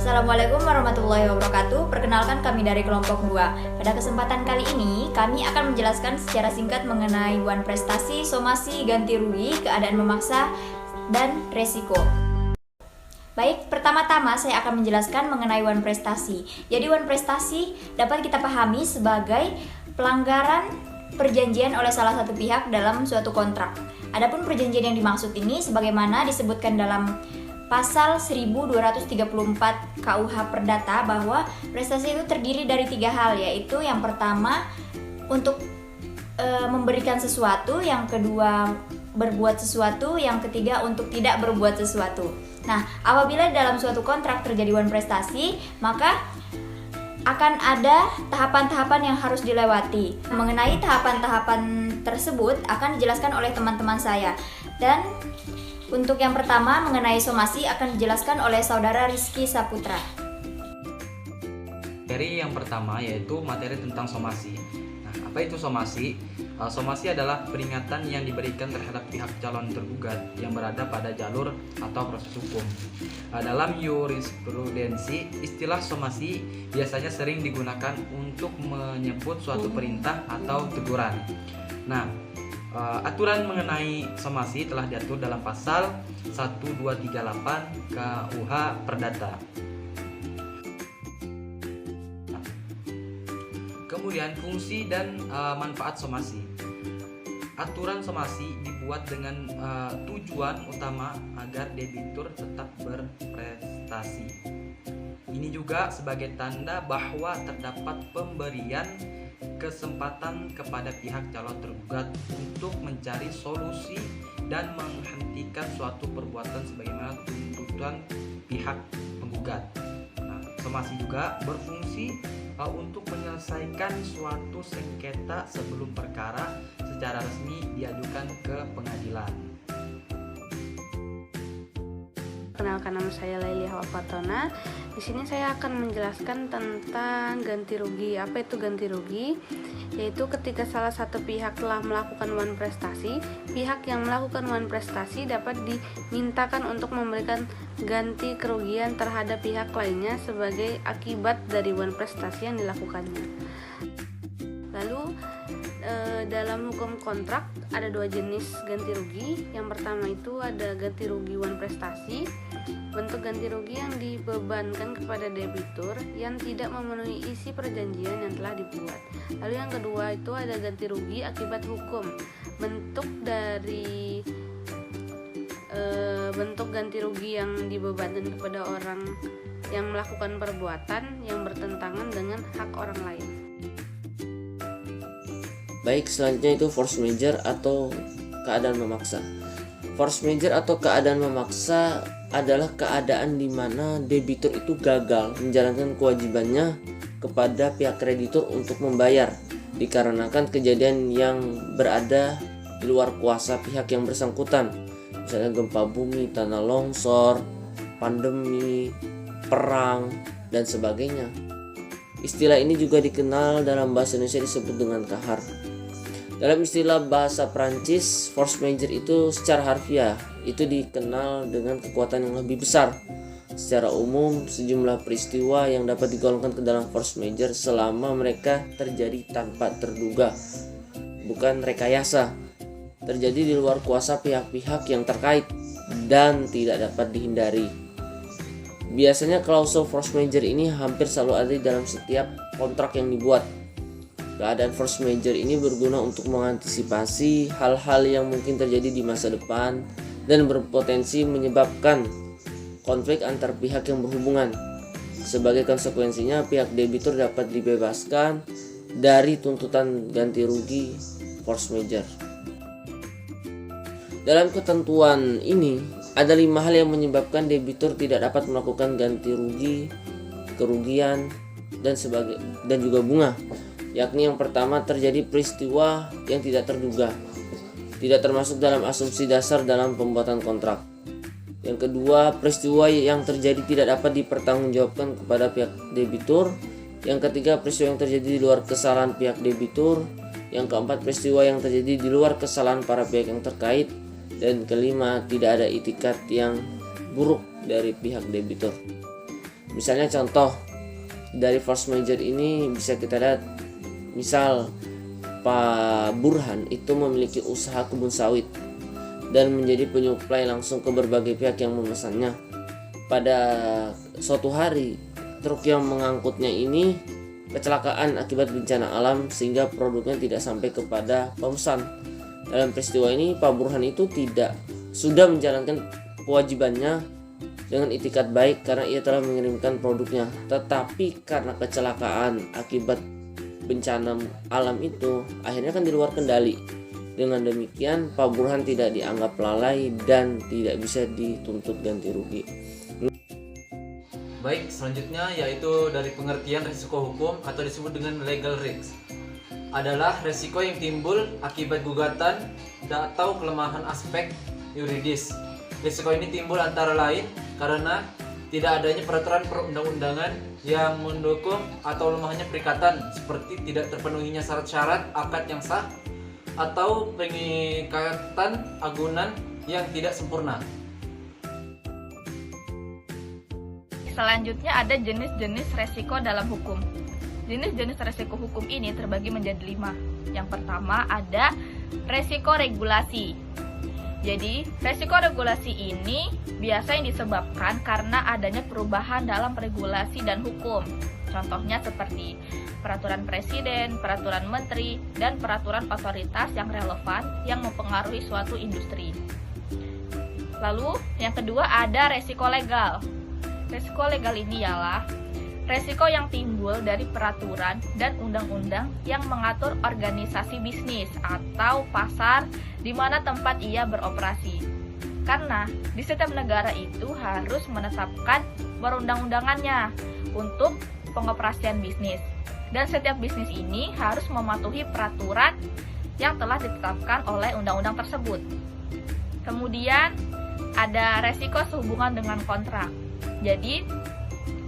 Assalamualaikum warahmatullahi wabarakatuh. Perkenalkan, kami dari kelompok 2. Pada kesempatan kali ini, kami akan menjelaskan secara singkat mengenai wan prestasi, somasi, ganti rugi, keadaan memaksa, dan resiko. Baik, pertama-tama saya akan menjelaskan mengenai wan prestasi. Jadi wan prestasi dapat kita pahami sebagai pelanggaran perjanjian oleh salah satu pihak dalam suatu kontrak. Adapun perjanjian yang dimaksud ini sebagaimana disebutkan dalam Pasal 1234 KUH Perdata bahwa prestasi itu terdiri dari 3 hal, yaitu yang pertama untuk memberikan sesuatu, yang kedua berbuat sesuatu, yang ketiga untuk tidak berbuat sesuatu. Nah, apabila dalam suatu kontrak terjadi wan prestasi, maka akan ada tahapan-tahapan yang harus dilewati. Mengenai tahapan-tahapan tersebut akan dijelaskan oleh teman-teman saya. Dan untuk yang pertama mengenai somasi akan dijelaskan oleh saudara Rizky Saputra. Materi yang pertama yaitu materi tentang somasi. Nah, apa itu somasi? Somasi adalah peringatan yang diberikan terhadap pihak calon tergugat yang berada pada jalur atau proses hukum. Dalam jurisprudensi, istilah somasi biasanya sering digunakan untuk menyebut suatu perintah atau teguran. Nah, aturan mengenai somasi telah diatur dalam pasal 1238 KUH Perdata. Kemudian fungsi dan manfaat somasi. Aturan somasi dibuat dengan tujuan utama agar debitur tetap berprestasi. Ini juga sebagai tanda bahwa terdapat pemberian kesempatan kepada pihak calon tergugat untuk mencari solusi dan menghentikan suatu perbuatan sebagaimana tuntutan pihak penggugat. Nah, somasi juga berfungsi untuk menyelesaikan suatu sengketa sebelum perkara secara resmi diajukan ke pengadilan. Perkenalkan, nama saya Laili Hawa Fatona. Di sini saya akan menjelaskan tentang ganti rugi. Apa itu ganti rugi? Yaitu ketika salah satu pihak telah melakukan wan prestasi, pihak yang melakukan wan prestasi dapat dimintakan untuk memberikan ganti kerugian terhadap pihak lainnya sebagai akibat dari wan prestasi yang dilakukannya. Lalu dalam hukum kontrak ada 2 jenis ganti rugi. Yang pertama itu ada ganti rugi wan prestasi, bentuk ganti rugi yang dibebankan kepada debitur yang tidak memenuhi isi perjanjian yang telah dibuat. Lalu yang kedua itu ada ganti rugi akibat hukum. Bentuk dari bentuk ganti rugi yang dibebankan kepada orang yang melakukan perbuatan yang bertentangan dengan hak orang lain. Baik, selanjutnya itu force majeure atau keadaan memaksa. Force majeure atau keadaan memaksa adalah keadaan di mana debitur itu gagal menjalankan kewajibannya kepada pihak kreditur untuk membayar dikarenakan kejadian yang berada di luar kuasa pihak yang bersangkutan, misalnya gempa bumi, tanah longsor, pandemi, perang, dan sebagainya. Istilah ini juga dikenal dalam bahasa Indonesia disebut dengan kahar. Dalam istilah bahasa Prancis, force majeure itu secara harfiah itu dikenal dengan kekuatan yang lebih besar. Secara umum, sejumlah peristiwa yang dapat digolongkan ke dalam force majeure selama mereka terjadi tanpa terduga, bukan rekayasa, terjadi di luar kuasa pihak-pihak yang terkait dan tidak dapat dihindari. Biasanya klausul force majeure ini hampir selalu ada dalam setiap kontrak yang dibuat. Keadaan force majeure ini berguna untuk mengantisipasi hal-hal yang mungkin terjadi di masa depan dan berpotensi menyebabkan konflik antar pihak yang berhubungan. Sebagai konsekuensinya, pihak debitur dapat dibebaskan dari tuntutan ganti rugi force majeure. Dalam ketentuan ini, ada 5 hal yang menyebabkan debitur tidak dapat melakukan ganti rugi, kerugian, dan juga bunga. Yakni yang pertama, terjadi peristiwa yang tidak terduga, tidak termasuk dalam asumsi dasar dalam pembuatan kontrak. Yang kedua, peristiwa yang terjadi tidak dapat dipertanggungjawabkan kepada pihak debitur. Yang ketiga, peristiwa yang terjadi di luar kesalahan pihak debitur. Yang keempat, peristiwa yang terjadi di luar kesalahan para pihak yang terkait. Dan kelima, tidak ada itikat yang buruk dari pihak debitur. Misalnya contoh dari force major ini bisa kita lihat, misal Pak Burhan itu memiliki usaha kebun sawit dan menjadi penyuplai langsung ke berbagai pihak yang memesannya. Pada suatu hari, truk yang mengangkutnya ini kecelakaan akibat bencana alam sehingga produknya tidak sampai kepada pemesan. Dalam peristiwa ini Pak Burhan itu sudah menjalankan kewajibannya dengan itikat baik karena ia telah mengirimkan produknya, tetapi karena kecelakaan akibat bencana alam itu akhirnya kan di luar kendali. Dengan demikian Pak Burhan tidak dianggap lalai dan tidak bisa dituntut ganti rugi. Baik, selanjutnya yaitu dari pengertian risiko hukum atau disebut dengan legal risk. Adalah risiko yang timbul akibat gugatan atau kelemahan aspek yuridis. Risiko ini timbul antara lain karena tidak adanya peraturan perundang-undangan yang mendukung atau lemahnya perikatan, seperti tidak terpenuhinya syarat-syarat akad yang sah atau pengikatan agunan yang tidak sempurna. Selanjutnya ada jenis-jenis resiko dalam hukum. Jenis-jenis resiko hukum ini terbagi menjadi 5. Yang pertama ada resiko regulasi. Jadi, resiko regulasi ini biasa yang disebabkan karena adanya perubahan dalam regulasi dan hukum. Contohnya seperti peraturan presiden, peraturan menteri, dan peraturan otoritas yang relevan yang mempengaruhi suatu industri. Lalu, yang kedua ada resiko legal. Resiko legal ini ialah resiko yang timbul dari peraturan dan undang-undang yang mengatur organisasi bisnis atau pasar di mana tempat ia beroperasi. Karena di setiap negara itu harus menetapkan perundang-undangannya untuk pengoperasian bisnis. Dan setiap bisnis ini harus mematuhi peraturan yang telah ditetapkan oleh undang-undang tersebut. Kemudian ada resiko sehubungan dengan kontrak. Jadi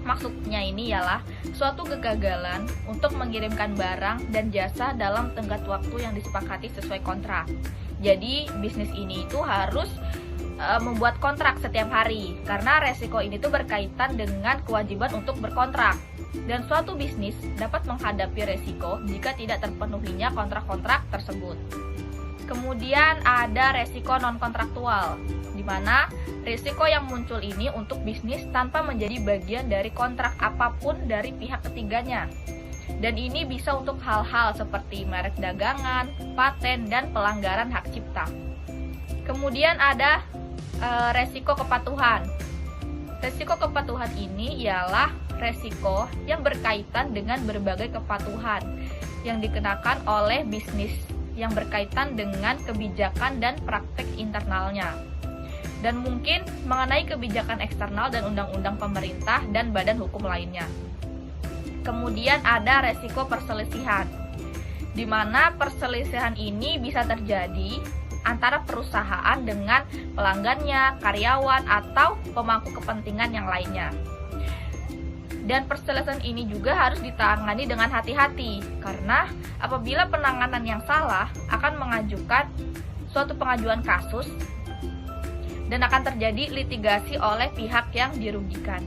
maksudnya ini ialah suatu kegagalan untuk mengirimkan barang dan jasa dalam tenggat waktu yang disepakati sesuai kontrak. Jadi bisnis ini itu harus membuat kontrak setiap hari karena resiko ini tuh berkaitan dengan kewajiban untuk berkontrak. Dan suatu bisnis dapat menghadapi resiko jika tidak terpenuhinya kontrak-kontrak tersebut. Kemudian ada resiko non-kontraktual, di mana risiko yang muncul ini untuk bisnis tanpa menjadi bagian dari kontrak apapun dari pihak ketiganya. Dan ini bisa untuk hal-hal seperti merek dagangan, paten, dan pelanggaran hak cipta. Kemudian ada resiko kepatuhan. Resiko kepatuhan ini ialah resiko yang berkaitan dengan berbagai kepatuhan yang dikenakan oleh bisnis yang berkaitan dengan kebijakan dan praktek internalnya, dan mungkin mengenai kebijakan eksternal dan undang-undang pemerintah dan badan hukum lainnya. Kemudian ada resiko perselisihan, di mana perselisihan ini bisa terjadi antara perusahaan dengan pelanggannya, karyawan, atau pemangku kepentingan yang lainnya. Dan perselisihan ini juga harus ditangani dengan hati-hati, karena apabila penanganan yang salah akan mengajukan suatu pengajuan kasus dan akan terjadi litigasi oleh pihak yang dirugikan.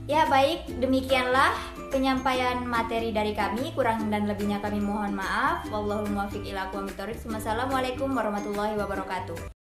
Ya baik, demikianlah penyampaian materi dari kami. Kurang dan lebihnya kami mohon maaf. Wallahul muwaffiq ila aqwamit thoriq. Wassalamualaikum warahmatullahi wabarakatuh.